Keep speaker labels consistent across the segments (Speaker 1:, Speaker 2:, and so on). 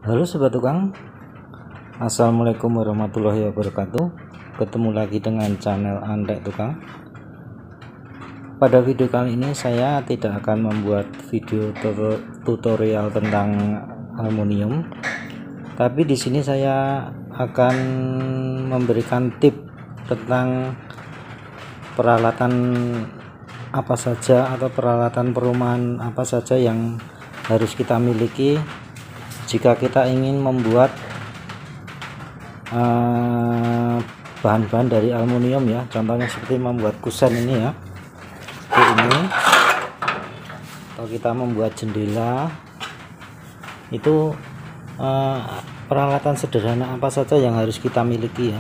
Speaker 1: Halo sobat tukang, assalamualaikum warahmatullahi wabarakatuh. Ketemu lagi dengan channel Andrek Tukang. Pada video kali ini saya tidak akan membuat video tutorial tentang aluminium, tapi di sini saya akan memberikan tip tentang peralatan apa saja atau peralatan perumahan apa saja yang harus kita miliki jika kita ingin membuat bahan-bahan dari aluminium ya. Contohnya seperti membuat kusen ini ya, seperti ini, atau kita membuat jendela. Itu peralatan sederhana apa saja yang harus kita miliki ya.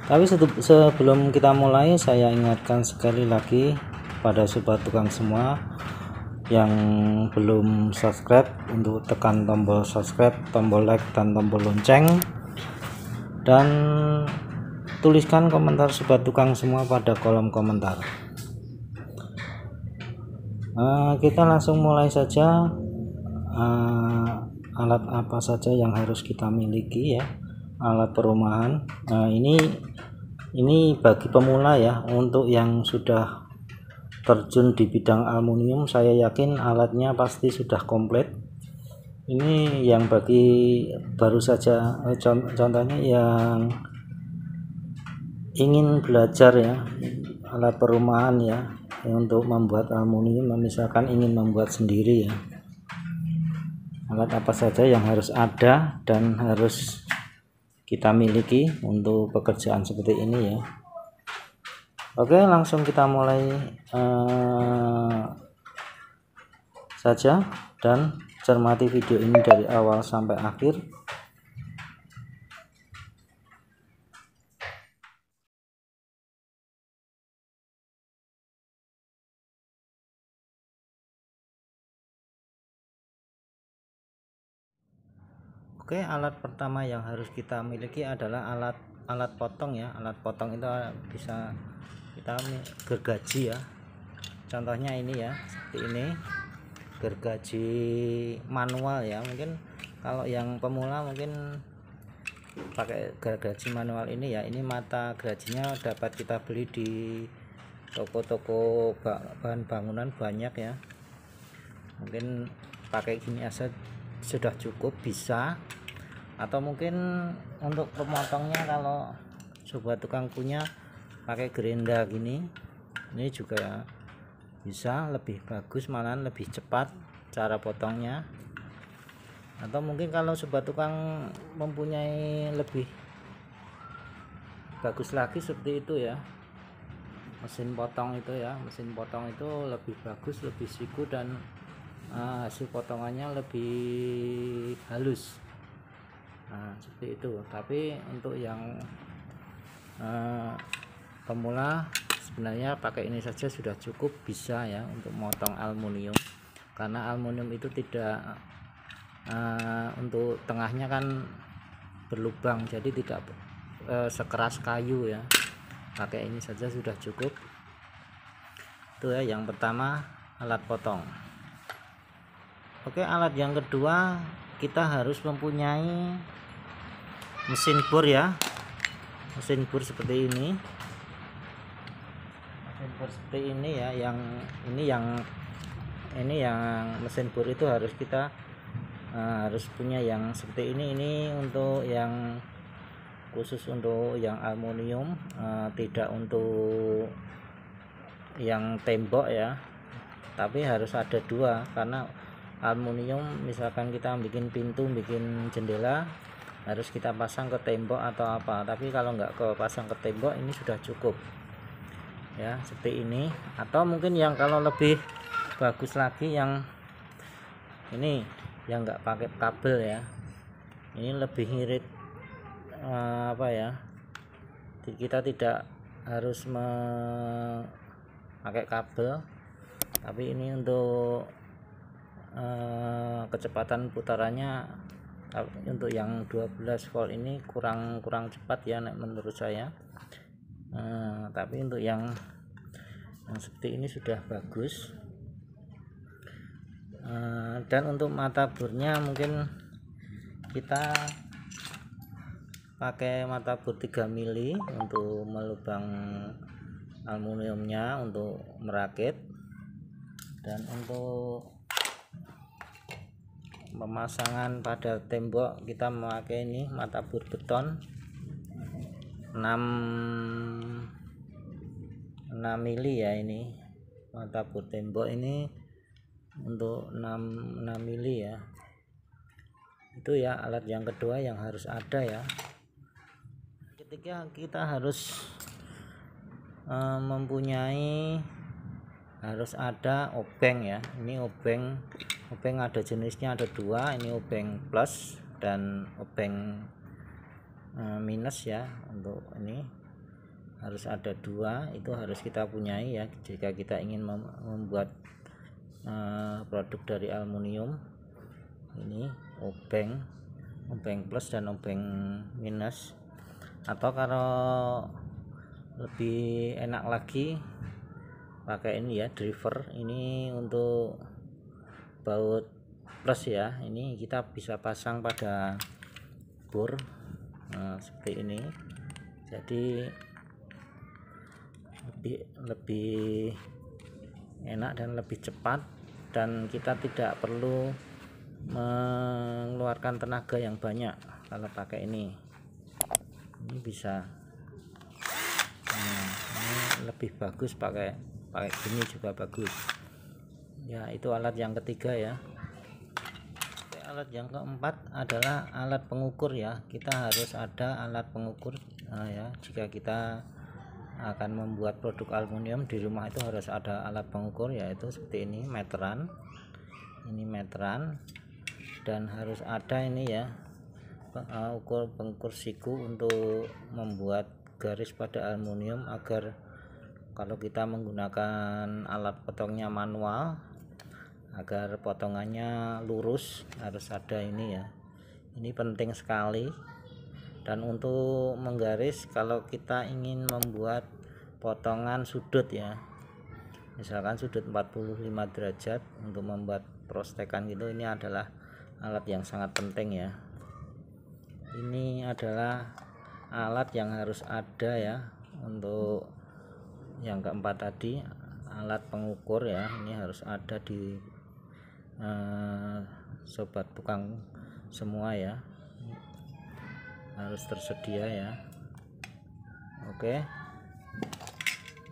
Speaker 1: Tapi sebelum kita mulai, saya ingatkan sekali lagi pada sobat tukang semua yang belum subscribe untuk tekan tombol subscribe, tombol like, dan tombol lonceng, dan tuliskan komentar sobat tukang semua pada kolom komentar. Kita langsung mulai saja. Alat apa saja yang harus kita miliki ya, alat perumahan. Ini bagi pemula ya. Untuk yang sudah terjun di bidang aluminium, saya yakin alatnya pasti sudah komplit. Ini yang bagi baru saja, contohnya yang ingin belajar ya, alat perumahan ya, untuk membuat aluminium, misalkan ingin membuat sendiri ya. Alat apa saja yang harus ada dan harus kita miliki untuk pekerjaan seperti ini ya. Oke, langsung kita mulai saja dan cermati video ini dari awal sampai akhir. Oke, alat pertama yang harus kita miliki adalah alat potong ya. Alat potong itu bisa kita gergaji ya. Contohnya ini ya, seperti ini, gergaji manual ya. Mungkin kalau yang pemula mungkin pakai gergaji manual ini ya. Ini mata gergajinya dapat kita beli di toko-toko bahan bangunan banyak ya. Mungkin pakai gini aja sudah cukup, bisa. Atau mungkin untuk pemotongnya, kalau sobat tukang punya pakai gerenda gini, ini juga bisa, lebih bagus, malahan lebih cepat cara potongnya. Atau mungkin kalau sobat tukang mempunyai lebih bagus lagi seperti itu ya, mesin potong itu ya. Mesin potong itu lebih bagus, lebih siku, dan hasil potongannya lebih halus. Seperti itu. Tapi untuk yang pemula sebenarnya pakai ini saja sudah cukup, bisa ya, untuk motong aluminium. Karena aluminium itu tidak untuk tengahnya kan berlubang, jadi tidak sekeras kayu ya. Pakai ini saja sudah cukup. Itu ya yang pertama, alat potong. Oke, alat yang kedua, kita harus mempunyai mesin bor ya. Mesin bor seperti ini. Mesin bor seperti ini ya, ini yang mesin bor itu harus kita harus punya yang seperti ini. Ini untuk yang khusus untuk yang aluminium, tidak untuk yang tembok ya. Tapi harus ada dua, karena aluminium misalkan kita bikin pintu, bikin jendela, harus kita pasang ke tembok atau apa. Tapi kalau nggak ke pasang ke tembok, ini sudah cukup ya, seperti ini. Atau mungkin yang kalau lebih bagus lagi, yang ini yang nggak pakai kabel ya, ini lebih ngirit apa ya, kita tidak harus memakai kabel, tapi ini untuk kecepatan putarannya untuk yang 12 volt ini kurang cepat ya menurut saya. Tapi untuk yang seperti ini sudah bagus. Dan untuk mata bornya mungkin kita pakai mata bor 3 mili untuk melubang aluminiumnya untuk merakit, dan untuk pemasangan pada tembok kita memakai ini mata bor beton 6 mili ya. Ini mata bor tembok ini untuk 6 mili ya. Itu ya alat yang kedua yang harus ada ya. Ketika kita harus harus ada obeng ya. Ini obeng ada jenisnya, ada dua, ini obeng plus dan obeng minus ya. Untuk ini harus ada dua, itu harus kita punyai ya jika kita ingin membuat produk dari aluminium. Ini obeng plus dan obeng minus. Atau kalau lebih enak lagi pakai ini ya, driver. Ini untuk baut plus ya. Ini kita bisa pasang pada bor seperti ini, jadi lebih enak dan lebih cepat, dan kita tidak perlu mengeluarkan tenaga yang banyak kalau pakai ini bisa. Ini lebih bagus pakai gini juga bagus ya. Itu alat yang ketiga ya. Alat yang keempat adalah alat pengukur ya. Kita harus ada alat pengukur ya. Jika kita akan membuat produk aluminium di rumah itu harus ada alat pengukur, yaitu seperti ini, meteran. Ini meteran, dan harus ada ini ya, pengukur siku untuk membuat garis pada aluminium, agar kalau kita menggunakan alat potongnya manual, agar potongannya lurus, harus ada ini ya. Ini penting sekali. Dan untuk menggaris, kalau kita ingin membuat potongan sudut ya, misalkan sudut 45 derajat untuk membuat prostekan gitu, ini adalah alat yang sangat penting ya. Ini adalah alat yang harus ada ya. Untuk yang keempat tadi, alat pengukur ya, ini harus ada di sobat tukang semua ya, harus tersedia ya. Oke,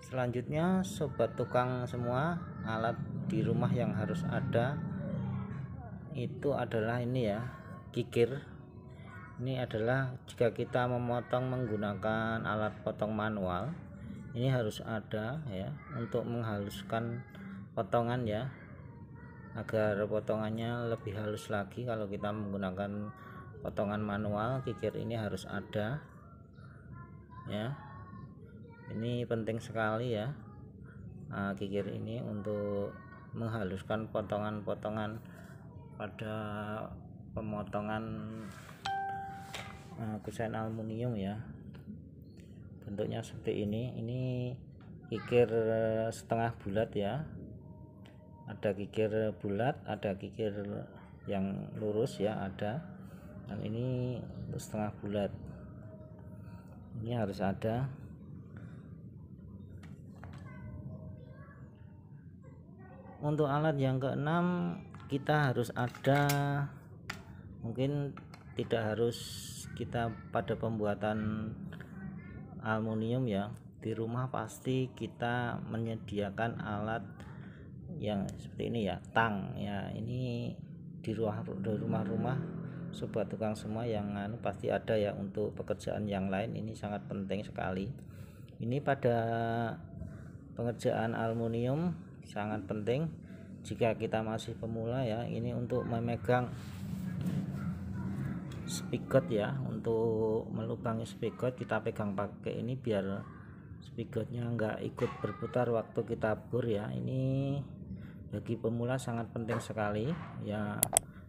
Speaker 1: selanjutnya sobat tukang semua, alat di rumah yang harus ada itu adalah ini ya, kikir. Ini adalah jika kita memotong menggunakan alat potong manual, ini harus ada ya, untuk menghaluskan potongan ya, agar potongannya lebih halus lagi. Kalau kita menggunakan potongan manual, kikir ini harus ada ya. Ini penting sekali ya, kikir ini untuk menghaluskan potongan-potongan pada pemotongan kusen aluminium ya. Bentuknya seperti ini. Ini kikir setengah bulat ya. Ada kikir bulat, ada kikir yang lurus ya, ada. Dan ini setengah bulat, ini harus ada. Untuk alat yang keenam, kita harus ada, mungkin tidak harus kita pada pembuatan aluminium ya, di rumah pasti kita menyediakan alat yang seperti ini ya, tang ya. Ini di rumah-rumah sobat tukang semua yang pasti ada ya. Untuk pekerjaan yang lain ini sangat penting sekali. Ini pada pengerjaan aluminium sangat penting jika kita masih pemula ya. Ini untuk memegang spigot ya, untuk melubangi spigot kita pegang pakai ini biar spigotnya enggak ikut berputar waktu kita bor ya. Ini bagi pemula sangat penting sekali ya.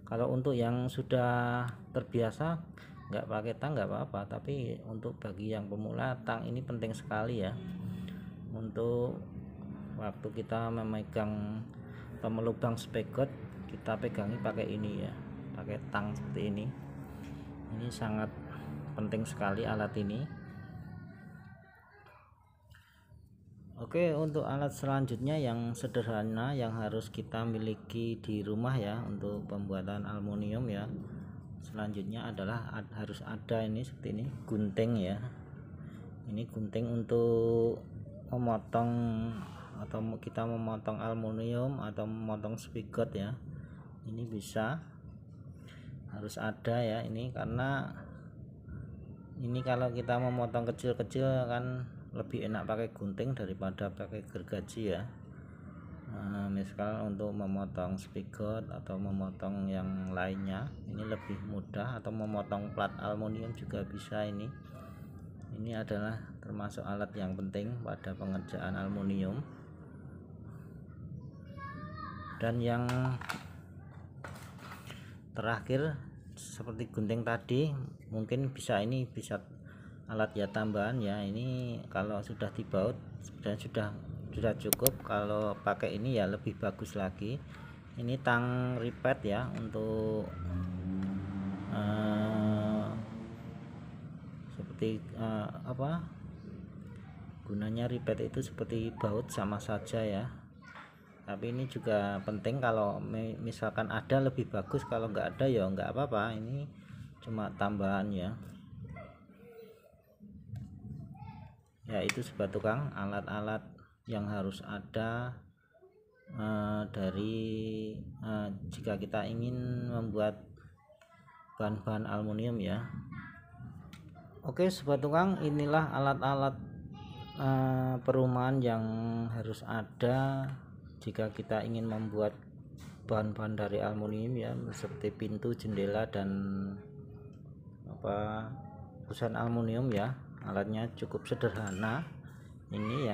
Speaker 1: Kalau untuk yang sudah terbiasa nggak pakai tang nggak apa-apa, tapi untuk bagi yang pemula, tang ini penting sekali ya. Untuk waktu kita memegang atau melubang spigot, kita pegangi pakai ini ya, pakai tang seperti ini. Ini sangat penting sekali alat ini. Oke, untuk alat selanjutnya yang sederhana yang harus kita miliki di rumah ya untuk pembuatan aluminium ya. Selanjutnya adalah harus ada ini seperti ini, gunting ya. Ini gunting untuk memotong atau kita memotong aluminium atau memotong spigot ya. Ini bisa harus ada ya ini, karena ini kalau kita memotong kecil-kecil kan lebih enak pakai gunting daripada pakai gergaji ya. Misal untuk memotong spigot atau memotong yang lainnya ini lebih mudah, atau memotong plat aluminium juga bisa. Ini adalah termasuk alat yang penting pada pengerjaan aluminium. Dan yang terakhir seperti gunting tadi, mungkin bisa ini bisa alat ya tambahan ya. Ini kalau sudah dibaut dan sudah cukup. Kalau pakai ini ya lebih bagus lagi. Ini tang ripet ya, untuk seperti apa gunanya ripet itu, seperti baut sama saja ya. Tapi ini juga penting, kalau misalkan ada lebih bagus, kalau nggak ada ya nggak apa-apa, ini cuma tambahan ya. Ya itu sobat tukang, alat-alat yang harus ada jika kita ingin membuat bahan-bahan aluminium ya. Oke sobat tukang, inilah alat-alat perumahan yang harus ada jika kita ingin membuat bahan-bahan dari aluminium ya, seperti pintu, jendela, dan busan aluminium ya. Alatnya cukup sederhana. Ini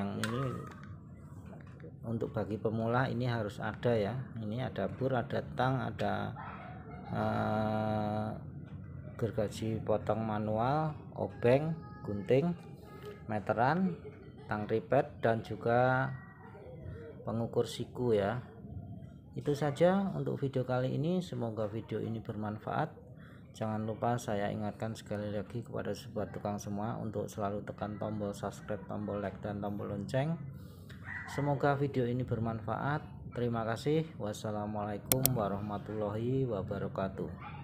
Speaker 1: untuk bagi pemula ini harus ada ya. Ini ada bur, ada tang, ada gergaji potong manual, obeng, gunting, meteran, tang ripet, dan juga pengukur siku ya. Itu saja untuk video kali ini, semoga video ini bermanfaat. Jangan lupa saya ingatkan sekali lagi kepada sobat tukang semua untuk selalu tekan tombol subscribe, tombol like, dan tombol lonceng. Semoga video ini bermanfaat. Terima kasih. Wassalamualaikum warahmatullahi wabarakatuh.